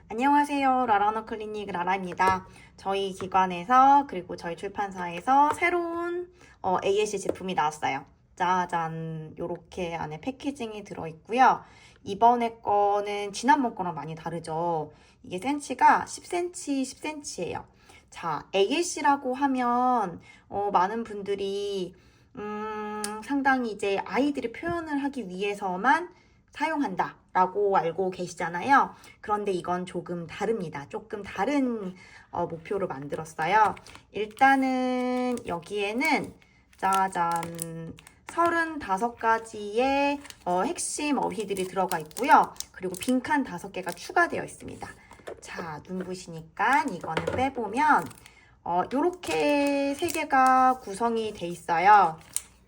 안녕하세요. 라라너 클리닉 라라입니다. 저희 기관에서 그리고 저희 출판사에서 새로운 AAC 제품이 나왔어요. 짜잔, 요렇게 안에 패키징이 들어있고요. 이번에 거는 지난번 거랑 많이 다르죠. 이게 센치가 10cm, 10cm예요. 자, AAC라고 하면 많은 분들이 상당히 이제 아이들이 표현을 하기 위해서만 사용한다 라고 알고 계시잖아요. 그런데 이건 조금 다릅니다. 조금 다른 목표로 만들었어요. 일단은 여기에는 짜잔 35가지의 핵심 어휘들이 들어가 있고요. 그리고 빈칸 5개가 추가되어 있습니다. 자, 눈부시니까 이거는 빼보면 요렇게 3개가 구성이 돼 있어요.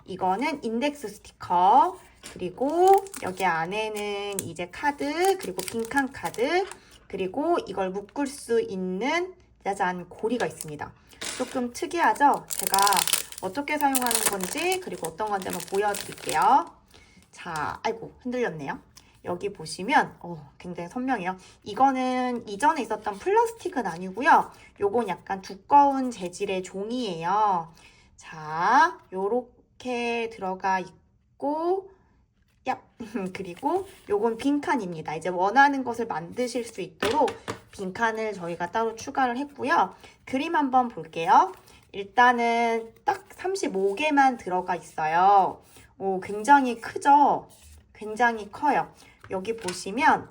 이거는 인덱스 스티커, 그리고 여기 안에는 이제 카드, 그리고 빈칸 카드, 그리고 이걸 묶을 수 있는 짜잔 고리가 있습니다. 조금 특이하죠? 제가 어떻게 사용하는 건지, 그리고 어떤 건지 한번 보여드릴게요. 자, 아이고 흔들렸네요. 여기 보시면 굉장히 선명해요. 이거는 이전에 있었던 플라스틱은 아니고요. 요건 약간 두꺼운 재질의 종이에요. 자, 요렇게 들어가 있고 그리고 요건 빈칸입니다. 이제 원하는 것을 만드실 수 있도록 빈칸을 저희가 따로 추가를 했고요. 그림 한번 볼게요. 일단은 딱 35개만 들어가 있어요. 굉장히 크죠? 굉장히 커요. 여기 보시면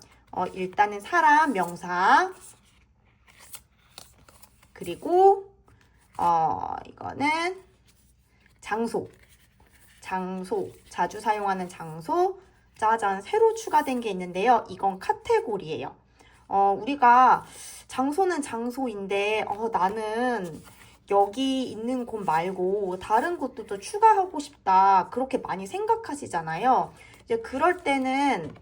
일단은 사람, 명사, 그리고 이거는 장소, 자주 사용하는 장소, 짜잔, 새로 추가된 게 있는데요. 이건 카테고리예요. 우리가 장소는 장소인데 나는 여기 있는 곳 말고 다른 곳도 또 추가하고 싶다. 그렇게 많이 생각하시잖아요. 이제 그럴 때는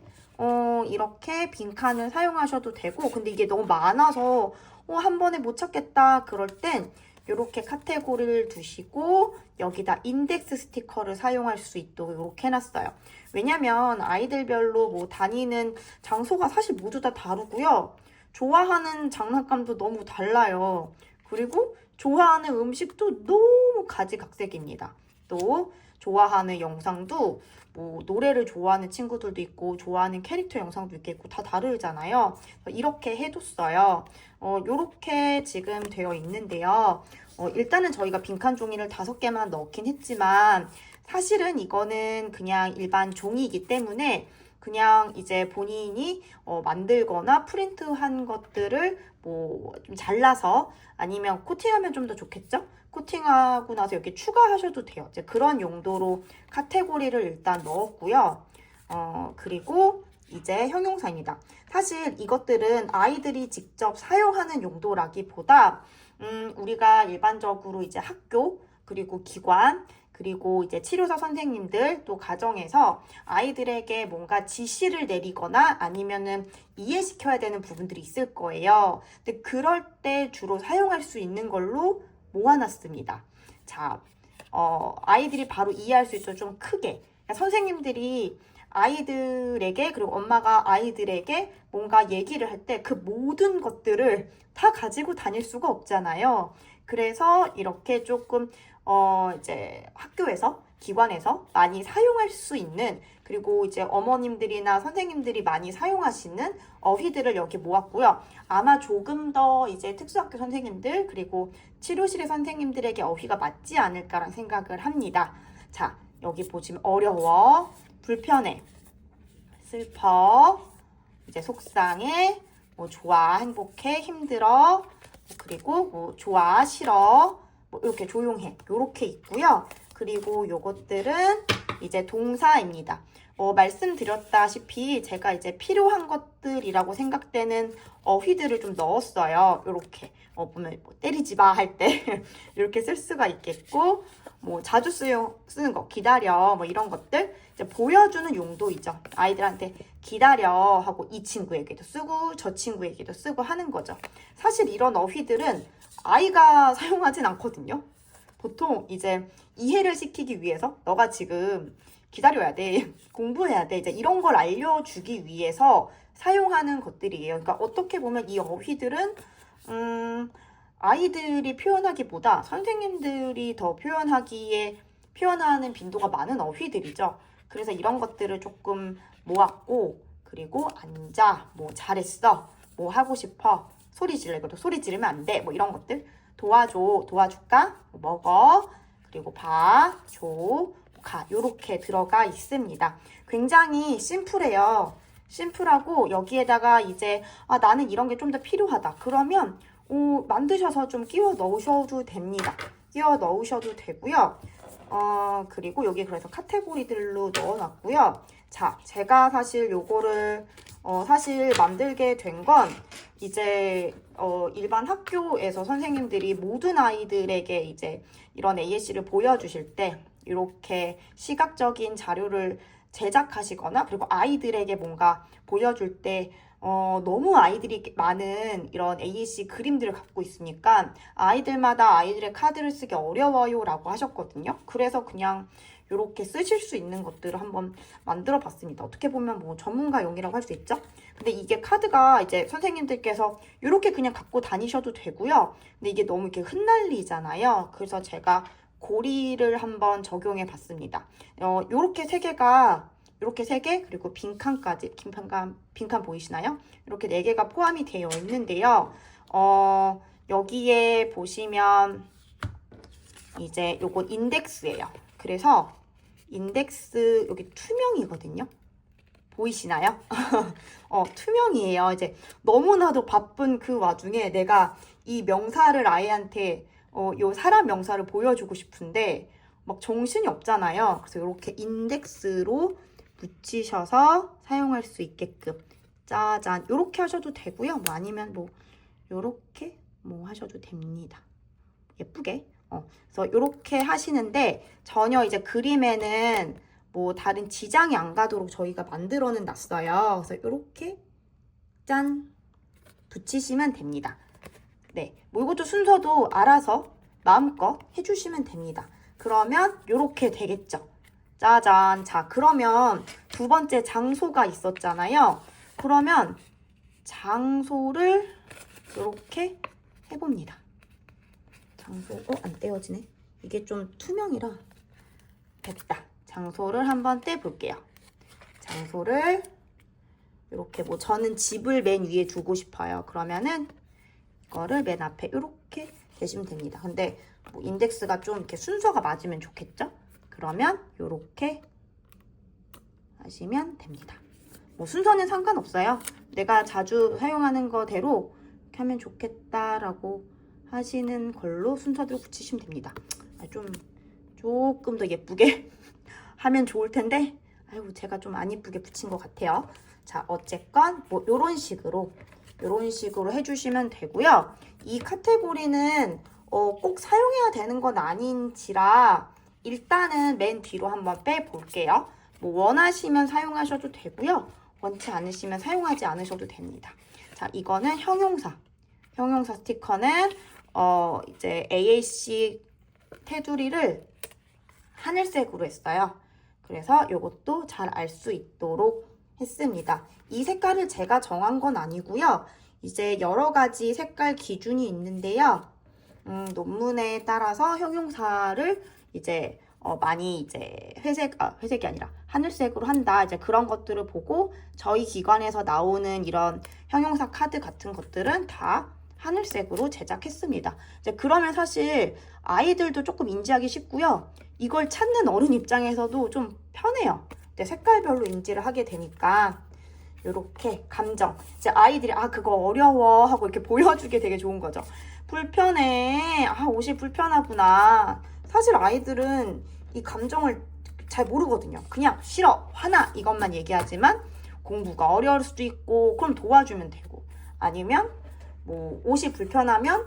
이렇게 빈칸을 사용하셔도 되고, 근데 이게 너무 많아서 한 번에 못 찾겠다. 그럴 땐 이렇게 카테고리를 두시고 여기다 인덱스 스티커를 사용할 수 있도록 이렇게 해놨어요. 왜냐면 아이들별로 뭐 다니는 장소가 사실 모두 다 다르고요. 좋아하는 장난감도 너무 달라요. 그리고 좋아하는 음식도 너무 가지각색입니다. 또 좋아하는 영상도 뭐 노래를 좋아하는 친구들도 있고 좋아하는 캐릭터 영상도 있겠고 다 다르잖아요. 이렇게 해뒀어요. 요렇게 지금 되어 있는데요. 일단은 저희가 빈칸 종이를 5개만 넣긴 했지만 사실은 이거는 그냥 일반 종이이기 때문에 그냥 이제 본인이 만들거나 프린트한 것들을 뭐 좀 잘라서 아니면 코팅하면 좀 더 좋겠죠? 코팅하고 나서 여기 추가하셔도 돼요. 이제 그런 용도로 카테고리를 일단 넣었고요. 그리고 이제 형용사입니다. 사실 이것들은 아이들이 직접 사용하는 용도라기보다 우리가 일반적으로 이제 학교, 그리고 기관, 그리고 이제 치료사 선생님들, 또 가정에서 아이들에게 뭔가 지시를 내리거나 아니면은 이해시켜야 되는 부분들이 있을 거예요. 근데 그럴 때 주로 사용할 수 있는 걸로 모아놨습니다. 자, 아이들이 바로 이해할 수 있도록 좀 크게. 그러니까 선생님들이 아이들에게, 그리고 엄마가 아이들에게 뭔가 얘기를 할 때 그 모든 것들을 다 가지고 다닐 수가 없잖아요. 그래서 이렇게 조금 이제 학교에서, 기관에서 많이 사용할 수 있는, 그리고 이제 어머님들이나 선생님들이 많이 사용하시는 어휘들을 여기 모았고요. 아마 조금 더 이제 특수학교 선생님들, 그리고 치료실의 선생님들에게 어휘가 맞지 않을까라는 생각을 합니다. 자, 여기 보시면 어려워, 불편해, 슬퍼, 이제 속상해, 뭐 좋아, 행복해, 힘들어, 그리고 뭐 좋아, 싫어, 뭐 이렇게 조용해, 이렇게 있고요. 그리고 요것들은 이제 동사입니다. 말씀드렸다시피 제가 이제 필요한 것들이라고 생각되는 어휘들을 좀 넣었어요. 이렇게 보면 뭐 때리지 마 할 때 이렇게 쓸 수가 있겠고, 뭐 자주 쓰는 거 기다려 뭐 이런 것들 이제 보여주는 용도이죠. 아이들한테 기다려 하고 이 친구에게도 쓰고 저 친구에게도 쓰고 하는 거죠. 사실 이런 어휘들은 아이가 사용하진 않거든요. 보통 이제 이해를 시키기 위해서 너가 지금 기다려야 돼, 공부해야 돼, 이제 이런 걸 알려주기 위해서 사용하는 것들이에요. 그러니까 어떻게 보면 이 어휘들은 아이들이 표현하기보다 선생님들이 더 표현하는 빈도가 많은 어휘들이죠. 그래서 이런 것들을 조금 모았고, 그리고 앉아, 뭐 잘했어, 뭐 하고 싶어, 소리 질러, 이것도 소리 지르면 안 돼, 뭐 이런 것들. 도와줘, 도와줄까, 먹어, 그리고 봐, 줘, 가, 요렇게 들어가 있습니다. 굉장히 심플해요. 심플하고 여기에다가 이제 나는 이런 게 좀 더 필요하다 그러면 만드셔서 좀 끼워 넣으셔도 됩니다. 끼워 넣으셔도 되고요. 그리고 여기 그래서 카테고리들로 넣어놨고요. 자, 제가 사실 요거를 사실 만들게 된 건 이제 일반 학교에서 선생님들이 모든 아이들에게 이제 이런 AAC를 보여주실 때 이렇게 시각적인 자료를 제작하시거나 그리고 아이들에게 뭔가 보여줄 때 너무 아이들이 많은 이런 AAC 그림들을 갖고 있으니까 아이들마다 아이들의 카드를 쓰기 어려워요 라고 하셨거든요. 그래서 그냥 이렇게 쓰실 수 있는 것들을 한번 만들어 봤습니다. 어떻게 보면 뭐 전문가용이라고 할 수 있죠. 근데 이게 카드가 이제 선생님들께서 이렇게 그냥 갖고 다니셔도 되고요. 근데 이게 너무 이렇게 흩날리잖아요. 그래서 제가 고리를 한번 적용해 봤습니다. 요렇게 세 개, 그리고 빈칸까지, 빈칸 보이시나요? 이렇게 4개가 포함이 되어 있는데요. 여기에 보시면 이제 요거 인덱스예요. 그래서 인덱스 여기 투명이거든요. 보이시나요? 투명이에요. 이제 너무나도 바쁜 그 와중에 내가 이 명사를 아이한테 요 사람 명사를 보여주고 싶은데 막 정신이 없잖아요. 그래서 이렇게 인덱스로 붙이셔서 사용할 수 있게끔 짜잔 이렇게 하셔도 되고요. 뭐 아니면 뭐 이렇게 뭐 하셔도 됩니다. 예쁘게. 그래서 이렇게 하시는데 전혀 이제 그림에는 뭐 다른 지장이 안 가도록 저희가 만들어는 놨어요. 그래서 이렇게 짠 붙이시면 됩니다. 네, 뭐 이것도 순서도 알아서 마음껏 해주시면 됩니다. 그러면 이렇게 되겠죠. 짜잔. 자, 그러면 두 번째 장소가 있었잖아요. 그러면 장소를 이렇게 해봅니다. 장소, 안 떼어지네. 이게 좀 투명이라 됐다. 장소를 한번 떼볼게요. 장소를 이렇게 뭐 저는 집을 맨 위에 두고 싶어요. 그러면은 이거를 맨 앞에 이렇게 대시면 됩니다. 근데 뭐 인덱스가 좀 이렇게 순서가 맞으면 좋겠죠? 그러면 이렇게 하시면 됩니다. 뭐 순서는 상관없어요. 내가 자주 사용하는 거대로 이렇게 하면 좋겠다라고 하시는 걸로 순서대로 붙이시면 됩니다. 조금 더 예쁘게 하면 좋을 텐데 아이고 제가 좀 안 예쁘게 붙인 것 같아요. 자, 어쨌건 뭐 요런 식으로 해주시면 되고요. 이 카테고리는 꼭 사용해야 되는 건 아닌지라 일단은 맨 뒤로 한번 빼볼게요. 뭐 원하시면 사용하셔도 되고요. 원치 않으시면 사용하지 않으셔도 됩니다. 자, 이거는 형용사 스티커는 이제 AAC 테두리를 하늘색으로 했어요. 그래서 이것도 잘 알 수 있도록 했습니다. 이 색깔을 제가 정한 건 아니고요. 이제 여러 가지 색깔 기준이 있는데요. 논문에 따라서 형용사를 이제 많이 이제 회색이 아니라 하늘색으로 한다. 이제 그런 것들을 보고 저희 기관에서 나오는 이런 형용사 카드 같은 것들은 다 하늘색으로 제작했습니다. 이제 그러면 사실 아이들도 조금 인지하기 쉽고요. 이걸 찾는 어른 입장에서도 좀 편해요. 근데 색깔별로 인지를 하게 되니까 이렇게 감정. 이제 아이들이 그거 어려워 하고 이렇게 보여주기 되게 좋은 거죠. 불편해. 옷이 불편하구나. 사실 아이들은 이 감정을 잘 모르거든요. 그냥 싫어, 화나 이것만 얘기하지만 공부가 어려울 수도 있고 그럼 도와주면 되고 아니면 뭐 옷이 불편하면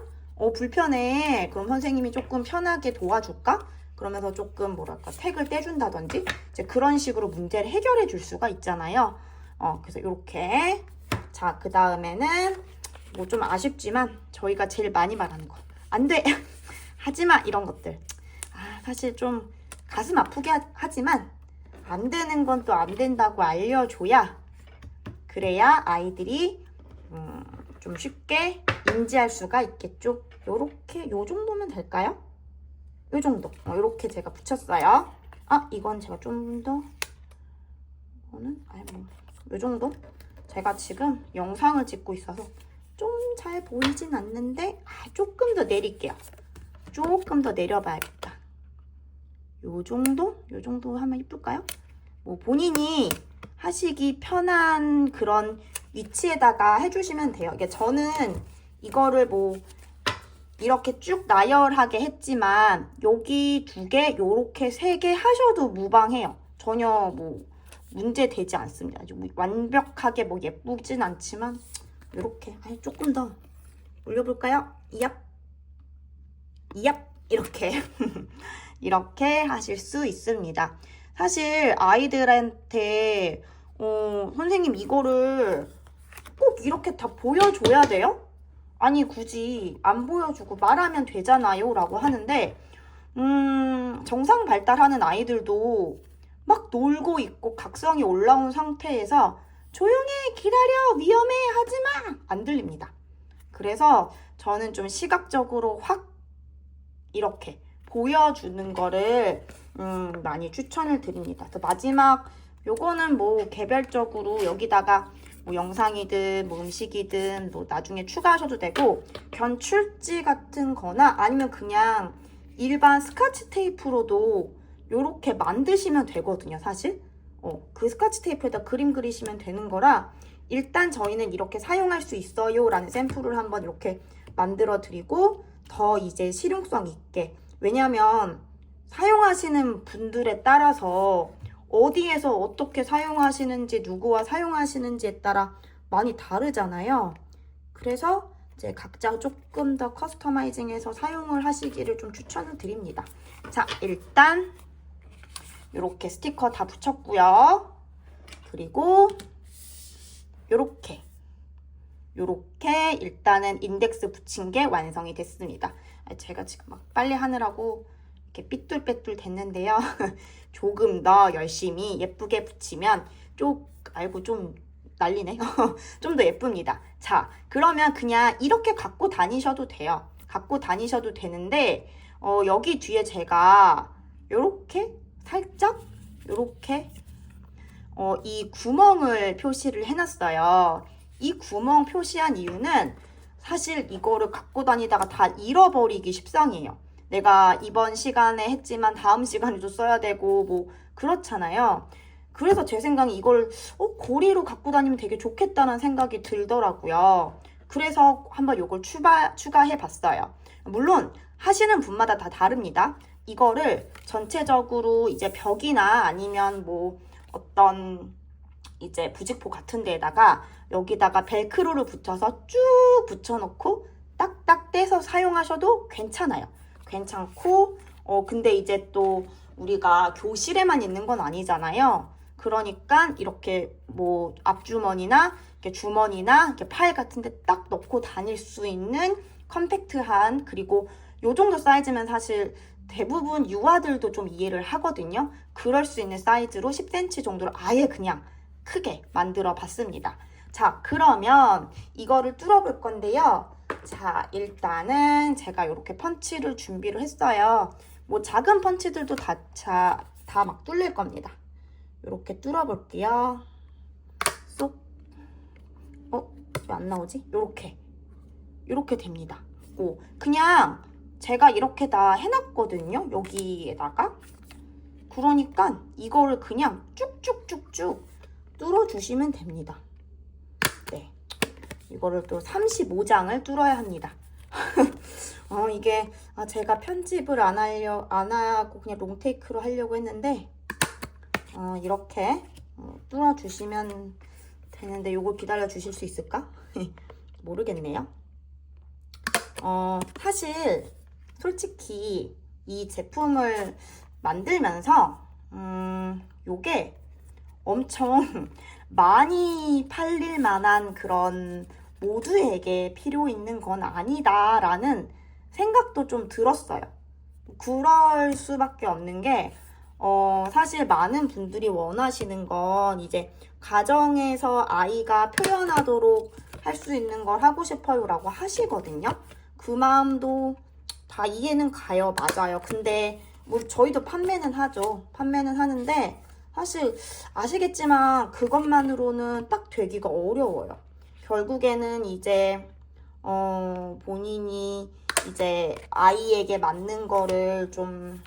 불편해. 그럼 선생님이 조금 편하게 도와줄까? 그러면서 조금 뭐랄까 택을 떼준다든지 이제 그런 식으로 문제를 해결해 줄 수가 있잖아요. 그래서 이렇게 자, 그 다음에는 뭐 좀 아쉽지만 저희가 제일 많이 말하는 거 안 돼! 하지마! 이런 것들 사실 좀 가슴 아프게 하지만 안 되는 건 또 안 된다고 알려줘야 그래야 아이들이 좀 쉽게 인지할 수가 있겠죠. 요렇게 요 정도면 될까요? 요 정도. 요렇게 제가 붙였어요. 이건 제가 좀 더 이거는 요 정도. 제가 지금 영상을 찍고 있어서 좀 잘 보이진 않는데 조금 더 내릴게요. 조금 더 내려봐야겠다. 요 정도? 요 정도 하면 이쁠까요? 뭐 본인이 하시기 편한 그런 위치에다가 해주시면 돼요. 이게 저는 이거를 뭐 이렇게 쭉 나열하게 했지만 여기 2개, 요렇게 3개 하셔도 무방해요. 전혀 뭐 문제 되지 않습니다. 완벽하게 뭐 예쁘진 않지만 이렇게 조금 더 올려볼까요? 이얍 이렇게 이렇게 하실 수 있습니다. 사실 아이들한테 선생님 이거를 꼭 이렇게 다 보여줘야 돼요? 아니 굳이 안 보여주고 말하면 되잖아요 라고 하는데 정상 발달하는 아이들도 막 놀고 있고 각성이 올라온 상태에서 조용해 기다려 위험해 하지마 안 들립니다. 그래서 저는 좀 시각적으로 확 이렇게 보여주는 거를 많이 추천을 드립니다. 그래서 마지막 요거는 뭐 개별적으로 여기다가 뭐 영상이든 뭐 음식이든 뭐 나중에 추가하셔도 되고 견출지 같은 거나 아니면 그냥 일반 스카치 테이프로도 요렇게 만드시면 되거든요. 사실 그 스카치 테이프에다 그림 그리시면 되는 거라 일단 저희는 이렇게 사용할 수 있어요 라는 샘플을 한번 이렇게 만들어 드리고 더 이제 실용성 있게, 왜냐하면 사용하시는 분들에 따라서 어디에서 어떻게 사용하시는지 누구와 사용하시는지에 따라 많이 다르잖아요. 그래서 이제 각자 조금 더 커스터마이징해서 사용을 하시기를 좀 추천을 드립니다. 자, 일단 이렇게 스티커 다 붙였고요. 그리고 요렇게 일단은 인덱스 붙인 게 완성이 됐습니다. 제가 지금 막 빨리 하느라고 이렇게 삐뚤빼뚤 됐는데요. 조금 더 열심히 예쁘게 붙이면 좀 난리네. 좀 더 예쁩니다. 자, 그러면 그냥 이렇게 갖고 다니셔도 돼요. 갖고 다니셔도 되는데 여기 뒤에 제가 요렇게 살짝 요렇게 이 구멍을 표시를 해놨어요. 이 구멍 표시한 이유는 사실 이거를 갖고 다니다가 다 잃어버리기 십상이에요. 내가 이번 시간에 했지만 다음 시간에도 써야 되고 뭐 그렇잖아요. 그래서 제 생각에 이걸 고리로 갖고 다니면 되게 좋겠다는 생각이 들더라고요. 그래서 한번 이걸 추가해 봤어요. 물론 하시는 분마다 다 다릅니다. 이거를 전체적으로 이제 벽이나 아니면 뭐 어떤 이제 부직포 같은 데에다가 여기다가 벨크로를 붙여서 쭉 붙여놓고 딱딱 떼서 사용하셔도 괜찮아요. 괜찮고 근데 이제 또 우리가 교실에만 있는 건 아니잖아요. 그러니까 이렇게 뭐 앞주머니나 이렇게 주머니나 이렇게 팔 같은 데 딱 넣고 다닐 수 있는 컴팩트한, 그리고 요 정도 사이즈면 사실 대부분 유아들도 좀 이해를 하거든요. 그럴 수 있는 사이즈로 10cm 정도를 아예 그냥 크게 만들어 봤습니다. 자, 그러면 이거를 뚫어 볼 건데요. 자, 일단은 제가 이렇게 펀치를 준비를 했어요. 뭐 작은 펀치들도 다 막 뚫릴 겁니다. 이렇게 뚫어 볼게요. 쏙. 왜 안 나오지? 요렇게 됩니다. 그냥 제가 이렇게 다 해놨거든요. 여기에다가. 그러니까 이거를 그냥 쭉쭉쭉쭉 뚫어주시면 됩니다. 네. 이거를 또 35장을 뚫어야 합니다. 이게 제가 편집을 안 하고 그냥 롱테이크로 하려고 했는데 이렇게 뚫어주시면 되는데 이걸 기다려 주실 수 있을까? 모르겠네요. 사실 솔직히 이 제품을 만들면서 요게 엄청 많이 팔릴 만한 그런 모두에게 필요 있는 건 아니다 라는 생각도 좀 들었어요. 그럴 수밖에 없는 게 사실 많은 분들이 원하시는 건 이제 가정에서 아이가 표현하도록 할 수 있는 걸 하고 싶어요 라고 하시거든요. 그 마음도 다 이해는 가요. 맞아요. 근데 뭐 저희도 판매는 하죠. 판매는 하는데 사실 아시겠지만 그것만으로는 딱 되기가 어려워요. 결국에는 이제 본인이 이제 아이에게 맞는 거를 좀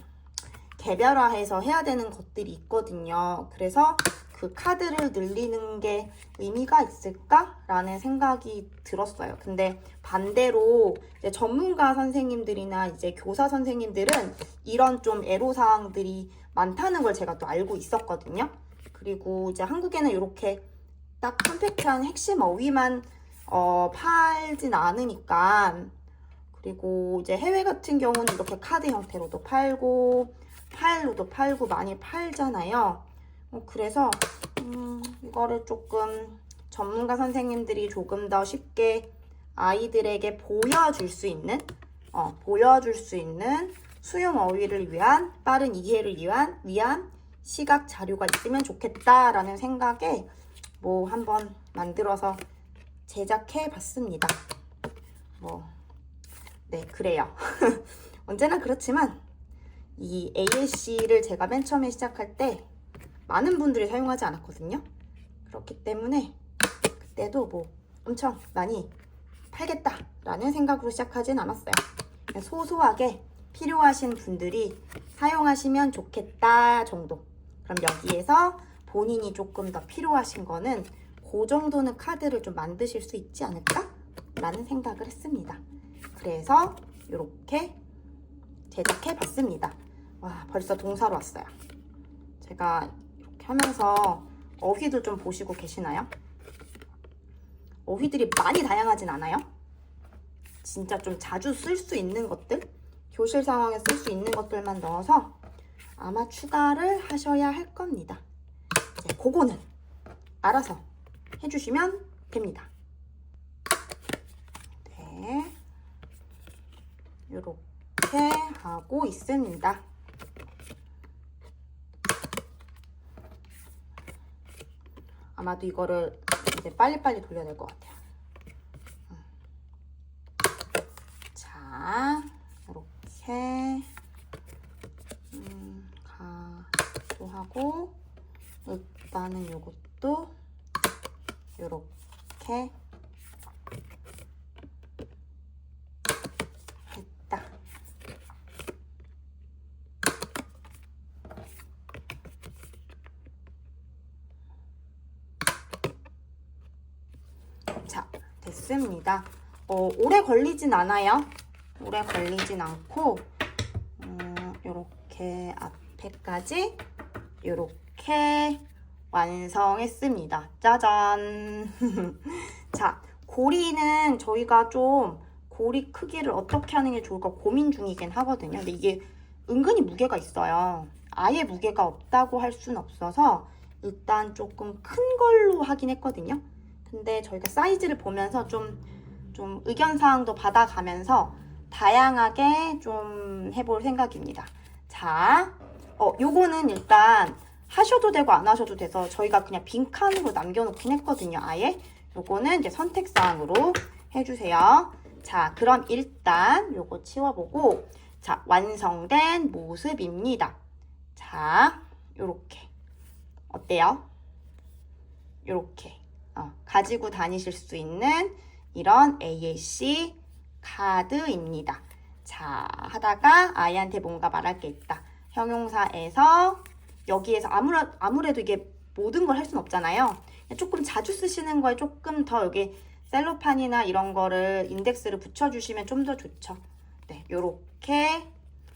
개별화해서 해야 되는 것들이 있거든요. 그래서 그 카드를 늘리는 게 의미가 있을까라는 생각이 들었어요. 근데 반대로 이제 전문가 선생님들이나 이제 교사 선생님들은 이런 좀 애로사항들이 많다는 걸 제가 또 알고 있었거든요. 그리고 이제 한국에는 이렇게 딱 컴팩트한 핵심 어휘만 팔진 않으니까. 그리고 이제 해외 같은 경우는 이렇게 카드 형태로도 팔고 파일로도 팔고 많이 팔잖아요. 그래서 이거를 조금 전문가 선생님들이 조금 더 쉽게 아이들에게 보여줄 수 있는 수용 어휘를 위한 빠른 이해를 위한 시각 자료가 있으면 좋겠다라는 생각에 뭐 한번 만들어서 제작해 봤습니다. 네, 그래요. 언제나 그렇지만 이 ASC를 제가 맨 처음에 시작할 때 많은 분들이 사용하지 않았거든요. 그렇기 때문에 그때도 뭐 엄청 많이 팔겠다라는 생각으로 시작하진 않았어요. 그냥 소소하게 필요하신 분들이 사용하시면 좋겠다 정도. 그럼 여기에서 본인이 조금 더 필요하신 거는 그 정도는 카드를 좀 만드실 수 있지 않을까? 라는 생각을 했습니다. 그래서 이렇게 제작해 봤습니다. 와, 벌써 동사로 왔어요. 제가 이렇게 하면서 어휘도 좀 보시고 계시나요? 어휘들이 많이 다양하진 않아요? 진짜 좀 자주 쓸 수 있는 것들, 교실 상황에 쓸 수 있는 것들만 넣어서 아마 추가를 하셔야 할 겁니다. 이제 그거는 알아서 해주시면 됩니다. 네, 이렇게 하고 있습니다. 아마도 이거를 이제 빨리빨리 돌려야 될 것 같아요. 자, 이렇게 가도하고 일단은 요것도 이렇게 했다. 자, 됐습니다. 오래 걸리진 않아요. 오래 걸리진 않고 이렇게 앞에까지 이렇게 완성했습니다. 짜잔. 자, 고리는 저희가 좀 고리 크기를 어떻게 하는 게 좋을까 고민 중이긴 하거든요. 근데 이게 은근히 무게가 있어요. 아예 무게가 없다고 할 수는 없어서 일단 조금 큰 걸로 하긴 했거든요. 근데 저희가 사이즈를 보면서 좀 의견사항도 받아가면서 다양하게 좀 해볼 생각입니다. 자, 요거는 일단 하셔도 되고 안 하셔도 돼서 저희가 그냥 빈칸으로 남겨놓긴 했거든요. 아예 요거는 이제 선택사항으로 해주세요. 자, 그럼 일단 요거 치워보고 자, 완성된 모습입니다. 자, 요렇게 어때요? 요렇게 가지고 다니실 수 있는 이런 AAC 카드입니다. 자, 하다가 아이한테 뭔가 말할 게 있다. 형용사에서 여기에서 아무래도 이게 모든 걸 할 수는 없잖아요. 조금 자주 쓰시는 거에 조금 더 여기 셀로판이나 이런 거를 인덱스를 붙여주시면 좀 더 좋죠. 네, 요렇게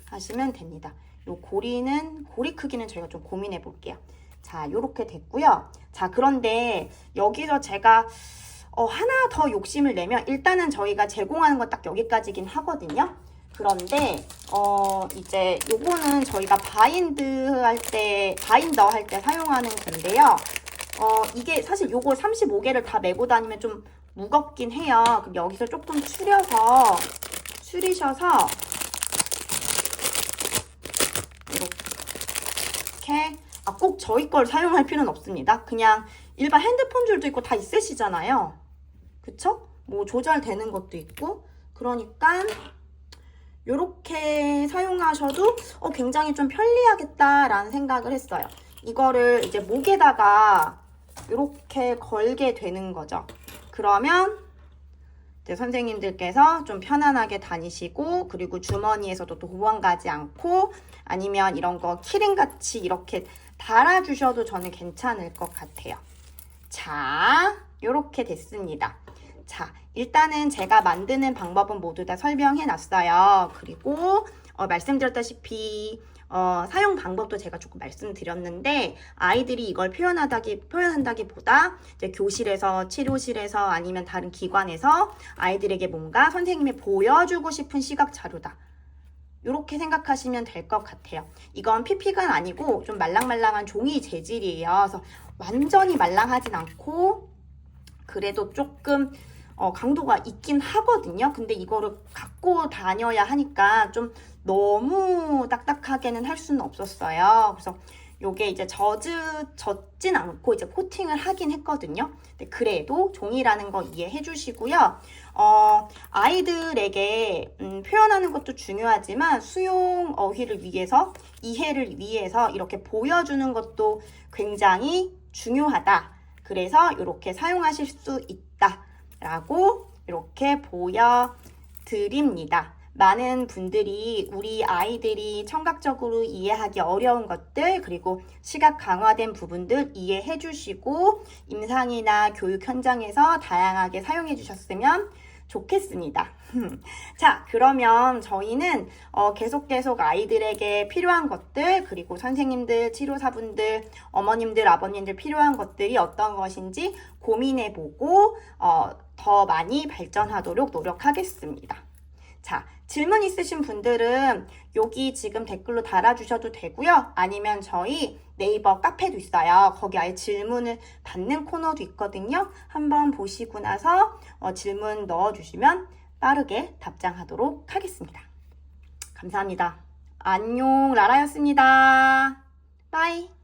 하시면 됩니다. 요 고리 크기는 저희가 좀 고민해 볼게요. 자, 요렇게 됐고요. 자, 그런데 여기서 제가 하나 더 욕심을 내면 일단은 저희가 제공하는 건 딱 여기까지긴 하거든요. 그런데 이제 요거는 저희가 바인더 할 때 사용하는 건데요. 이게 사실 요거 35개를 다 메고 다니면 좀 무겁긴 해요. 그럼 여기서 조금 추리셔서 이렇게 꼭 저희 걸 사용할 필요는 없습니다. 그냥 일반 핸드폰 줄도 있고 다 있으시잖아요. 그쵸? 뭐 조절되는 것도 있고. 그러니까 이렇게 사용하셔도 굉장히 좀 편리하겠다라는 생각을 했어요. 이거를 이제 목에다가 이렇게 걸게 되는 거죠. 그러면 이제 선생님들께서 좀 편안하게 다니시고, 그리고 주머니에서도 도망가지 않고, 아니면 이런 거 키링같이 이렇게 달아주셔도 저는 괜찮을 것 같아요. 자, 이렇게 됐습니다. 자, 일단은 제가 만드는 방법은 모두 다 설명해 놨어요. 그리고 말씀드렸다시피 사용 방법도 제가 조금 말씀드렸는데, 아이들이 이걸 표현한다기보다 이제 교실에서, 치료실에서, 아니면 다른 기관에서 아이들에게 뭔가 선생님이 보여주고 싶은 시각 자료다. 이렇게 생각하시면 될 것 같아요. 이건 PP가 아니고 좀 말랑말랑한 종이 재질이에요. 그래서 완전히 말랑하진 않고 그래도 조금 강도가 있긴 하거든요. 근데 이거를 갖고 다녀야 하니까 좀 너무 딱딱하게는 할 수는 없었어요. 그래서 요게 이제 젖진 않고 이제 코팅을 하긴 했거든요. 근데 그래도 종이라는 거 이해해 주시고요. 아이들에게 표현하는 것도 중요하지만 수용 어휘를 위해서, 이해를 위해서 이렇게 보여주는 것도 굉장히 중요하다. 그래서 이렇게 사용하실 수 있다라고 이렇게 보여드립니다. 많은 분들이 우리 아이들이 청각적으로 이해하기 어려운 것들, 그리고 시각 강화된 부분들 이해해 주시고 임상이나 교육 현장에서 다양하게 사용해 주셨으면 좋겠습니다. 자, 그러면 저희는 계속 아이들에게 필요한 것들, 그리고 선생님들, 치료사분들, 어머님들, 아버님들 필요한 것들이 어떤 것인지 고민해보고 더 많이 발전하도록 노력하겠습니다. 자, 질문 있으신 분들은 여기 지금 댓글로 달아주셔도 되고요. 아니면 저희 네이버 카페도 있어요. 거기 아예 질문을 받는 코너도 있거든요. 한번 보시고 나서 질문 넣어주시면 빠르게 답장하도록 하겠습니다. 감사합니다. 안녕, 라라였습니다. 바이.